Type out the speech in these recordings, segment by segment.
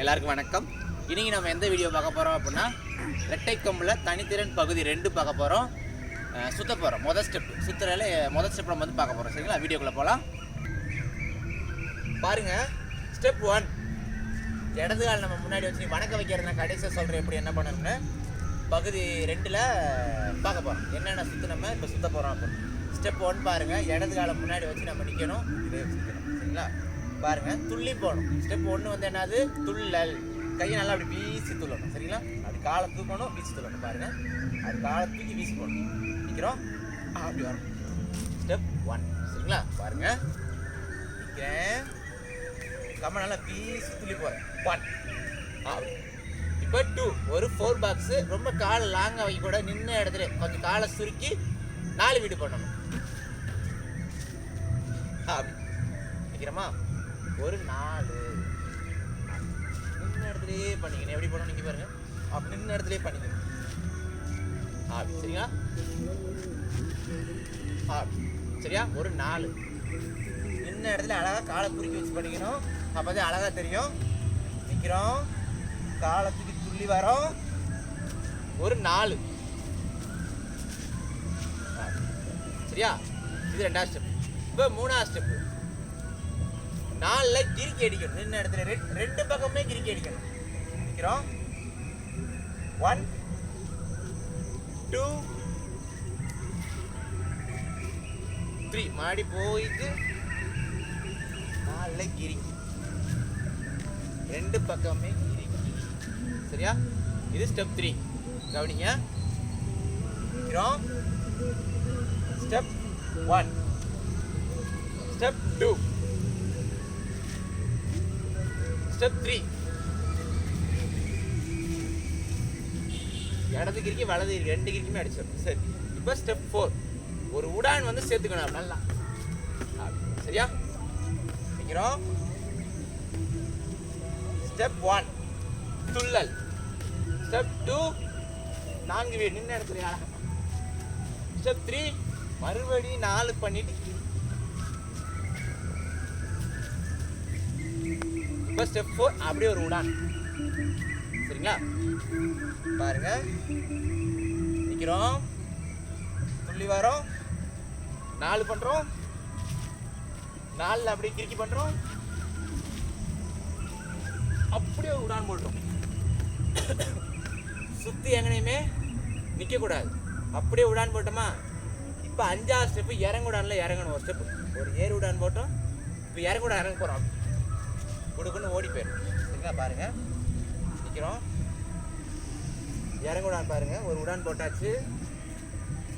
எல்லாருக்கும் வணக்கம். இன்றைக்கி நம்ம எந்த வீடியோ பார்க்க போகிறோம் அப்படின்னா, ரெட்டை கம்பில் தனித்திறன் பகுதி 2 பார்க்க போகிறோம். சுற்ற போகிறோம். முதல் ஸ்டெப் நம்ம வந்து பார்க்க போகிறோம். சரிங்களா, வீடியோக்குள்ளே போகலாம். பாருங்கள், ஸ்டெப் 1. இடது கால் நம்ம முன்னாடி வச்சு வணக்க வைக்கிறது. நான் கடைசியாக சொல்கிறேன் எப்படி என்ன பண்ணணும்னு. பகுதி 2ல் பார்க்க போகிறோம். என்னென்ன நம்ம இப்போ சுற்ற போகிறோம் அப்படின்னு. ஸ்டெப் 1 பாருங்கள், இடது காலை முன்னாடி வச்சு நம்ம நிற்கணும். இதே வச்சுக்கணும். சரிங்களா, பாருங்கள், துள்ளி போகணும். ஸ்டெப் 1 வந்து என்னது, துள்ளல். கையை நல்லா அப்படி வீசி துள்ளணும். சரிங்களா, அப்படி காலை தூக்கணும், வீசி துள்ளணும். பாருங்கள், அது காலை தூக்கி வீசி போகணும். நிற்கிறோம், அப்படி வரணும். ஸ்டெப் 1. சரிங்களா, பாருங்கள், நிற்கிறேன், கம்ம நல்லா வீசி துள்ளி போகிறேன். 1. இப்போ 2. ஒரு 4 பாக்ஸு. ரொம்ப காலை லாங்காக வைக்க கூட, நின்ன இடத்துல கொஞ்சம் காலை சுருக்கி 4 வீடு பண்ணணும். அப்படி நிற்கிறோமா, ஒரு 4 நின்ன இடத்துலையே பண்ணிக்கணும். எப்படி பண்ணணும் நீங்கள் பாருங்கள், அப்படி நின்ன இடத்துலையே பண்ணிக்கணும். அப்படி சரிங்களா, அப்படி சரியா, ஒரு 4 நின்ன இடத்துல அழகாக காலை குறுக்கி வச்சு பண்ணிக்கணும். அப்போ தான் அழகாக தெரியும். நிற்கிறோம், காலை தூக்கி துள்ளி வரோம், ஒரு 4. சரியா, இது 2வது ஸ்டெப். இப்போ 3வது ஸ்டெப்பு. 4ல் கிறுக்கி அடிக்கணும். நின்ன இடத்துல 2 பக்கமே கிறுக்கி அடிக்கணும். நிற்கிறோம், 1 2 3. மாடி போயிட்டு 4ல் கிறுக்கி 2 பக்கமே கிறுக்கி. சரியா, இது ஸ்டெப் 3. கவனிங்க. நிற்கிறோம், ஸ்டெப் 1. ஸ்டெப் 2. ஸ்டெப் 3. இடது கிறுக்கி வலது 2 கிறுக்கியுமே அடிச்சிடணும். சரி, இப்போ ஸ்டெப் 4. ஒரு உடான் வந்து சேர்த்துக்கணும் நல்லா. சரியா, நிற்கிறோம். ஸ்டெப் 1 துள்ளல். ஸ்டெப் 2 4 வீடு நின்ன இடத்துல அழகா. ஸ்டெப் 3 மறுபடியும் 4 பண்ணிட்டு. இப்போ ஸ்டெப் 4 அப்படியே ஒரு உடான். சரிங்களா, பாருங்க, நிற்கிறோம், துள்ளி வரோம், 4 பண்ணுறோம், 4ல் அப்படியே கிறுக்கி பண்ணுறோம், அப்படியே ஒரு உடான் போடுறோம். சுற்றி எங்கனையுமே நிற்கக்கூடாது. அப்படியே உடான் போட்டோமா. இப்போ 5வது ஸ்டெப்பு இறங்குடானில் இறங்கணும். ஒரு ஸ்டெப்பு ஒரு ஏறு உடான் போட்டோம். இப்போ இறங்குடான் இறங்க போகிறோம். கொடுக்குன்னு ஓடி போயிடும். சரிங்களா, பாருங்கள், நிற்கிறோம், இறங்குடான் பாருங்கள். ஒரு உடான் போட்டாச்சு.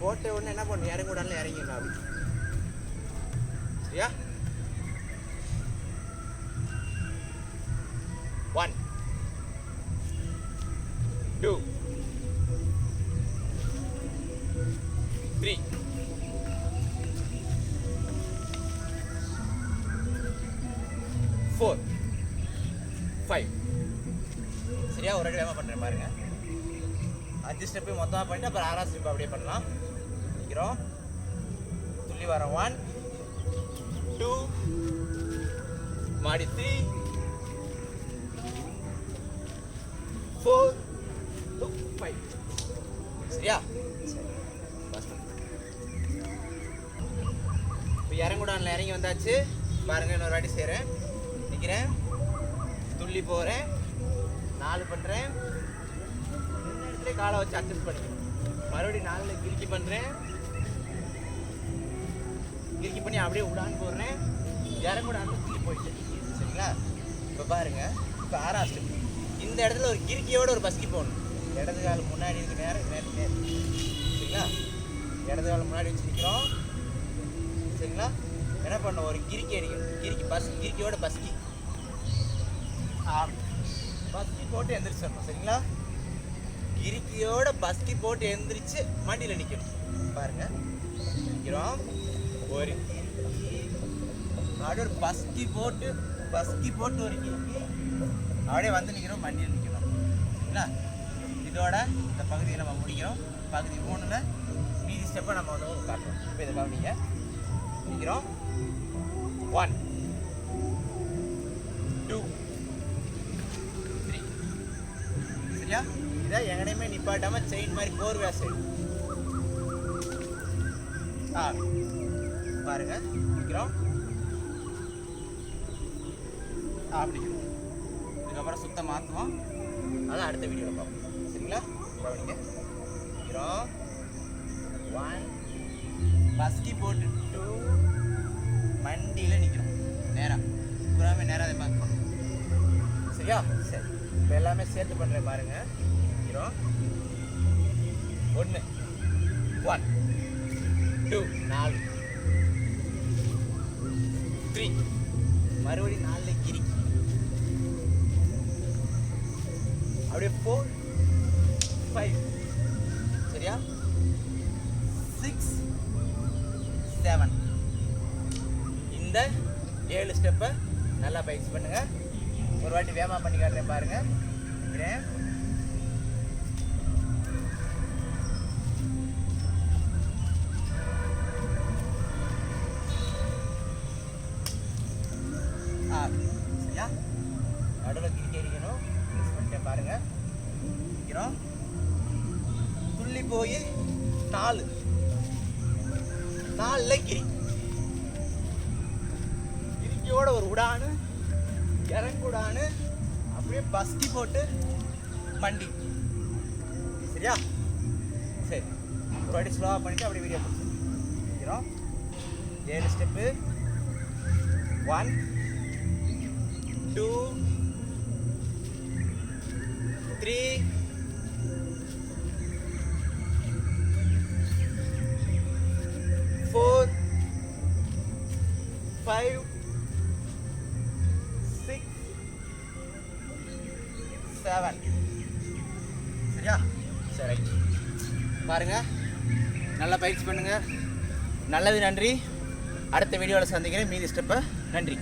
போட்ட உடனே என்ன பண்ணணும், இறங்குடானில் இறங்கிடணும். அப்படி சரியா, 1 2 3 4 5. சரியா, ஒரு வேகமாக பண்ணுறேன் பாருங்க. 5 ஸ்டெப்பு மொத்தமாக பண்ணிட்டு அப்புறம் 6வது ஸ்டெப் அப்படியே பண்ணலாம். நிற்கிறோம், துள்ளி வரோம். 1 2 மாடி 3 4 5. சரியா, இப்போ இறங்குடானில் இறங்கி வந்தாச்சு. பாருங்கள், இன்னொரு வாட்டி செய்கிறேன். நிற்கிறேன், துள்ளி போகிறேன், 4 பண்ணுறேன், இந்த இடத்துல காலை வச்சு அட்ஜஸ்ட் பண்ணிக்கணும். மறுபடியும் 4ல் கிறுக்கி பண்ணுறேன், கிறுக்கி பண்ணி அப்படியே உடான் போடுறேன், இறங்குடான்னு துள்ளி போயிட்டு. சரிங்களா, இப்போ பாருங்கள், இப்போ 6வது ஸ்டெப். இந்த இடத்துல ஒரு கிறுக்கியோட ஒரு பஸ்கி போகணும். இடது கால் முன்னாடி இருக்கு, நேரம் சரிங்களா, இடது கால் முன்னாடி வச்சு நிற்கிறோம். சரிங்களா, என்ன பண்ணணும், ஒரு கிறுக்கி அடிக்கணும். கிறுக்கியோட பஸ்கி போட்டு எந்திரிச்சிடணும். சரிங்களா, கிறுக்கியோட பஸ்கி போட்டு எந்திரிச்சு மண்டியில் நிற்கணும். பாருங்க, நிற்கிறோம், ஒரு கிறுக்கி அப்படியே ஒரு பஸ்கி போட்டு ஒரு கிறுக்கி அப்படியே வந்து நிற்கிறோம், மண்டியில் நிற்கணும். சரிங்களா, இதோட இந்த பகுதியை நம்ம முடிக்கிறோம். பகுதி 3ல் மீதி ஸ்டெப்பை நம்ம வந்து காட்டுறோம். இப்போ இதை கவனிங்க. நிற்கிறோம், 1 2 சரியா? இதை எங்கனையுமே நிப்பாட்டாமல் செயின் மாதிரி கோர்வையாக செய்யணும். பாருங்க நிற்கிறோம். பிடிக்கணும். இதுக்கப்புறம் சுத்தம் மாற்றுவோம். அதான் அடுத்த வீடியோவில் பார்ப்போம். சரிங்களா? கவனிங்க. நிற்கிறோம். 1 பஸ்கி போட்டு 2 மண்டியில் நிற்கிறோம். நேராக பூராமே நேராக அதை பார்க்க போகணும். சரியா? சரி, இப்போ எல்லாமே சேர்த்து பண்ணுறேன் பாருங்க. நிற்கிறோம். 1 2 4 3 மறுபடியும் 4 கிரி அப்படியே 4 5 சரியா? 6 7 இந்த 7 ஸ்டெப்பை நல்லா பயிற்சி பண்ணுங்க. ஒரு வாட்டி வேகமாக பண்ணி காட்டுறேன் பாருங்க. நினைக்கிறேன். சரியா? நடுவில் கிரிக்கணும். யூஸ் பண்ணிட்டேன் பாருங்க. நிற்கிறோம். துள்ளி போய் 4 கிரி கிரிக்கியோட ஒரு உடானு இறங்குடானு அப்படியே பஸ்கி போட்டு மண்டி. சரியா? சரி, ஒரு வாட்டி ஸ்லோவாக பண்ணிட்டு அப்படியே வீடியோ பிடிச்சிடும். 7 ஸ்டெப்பு. 1 2 3 4 5 6 7 சரியா? சரி, பாருங்க, நல்லா பயிற்சி பண்ணுங்க. நல்லது, நன்றி. அடுத்த வீடியோவில் சந்திக்கிறேன். மீதி ஸ்டெப்பை. நன்றி.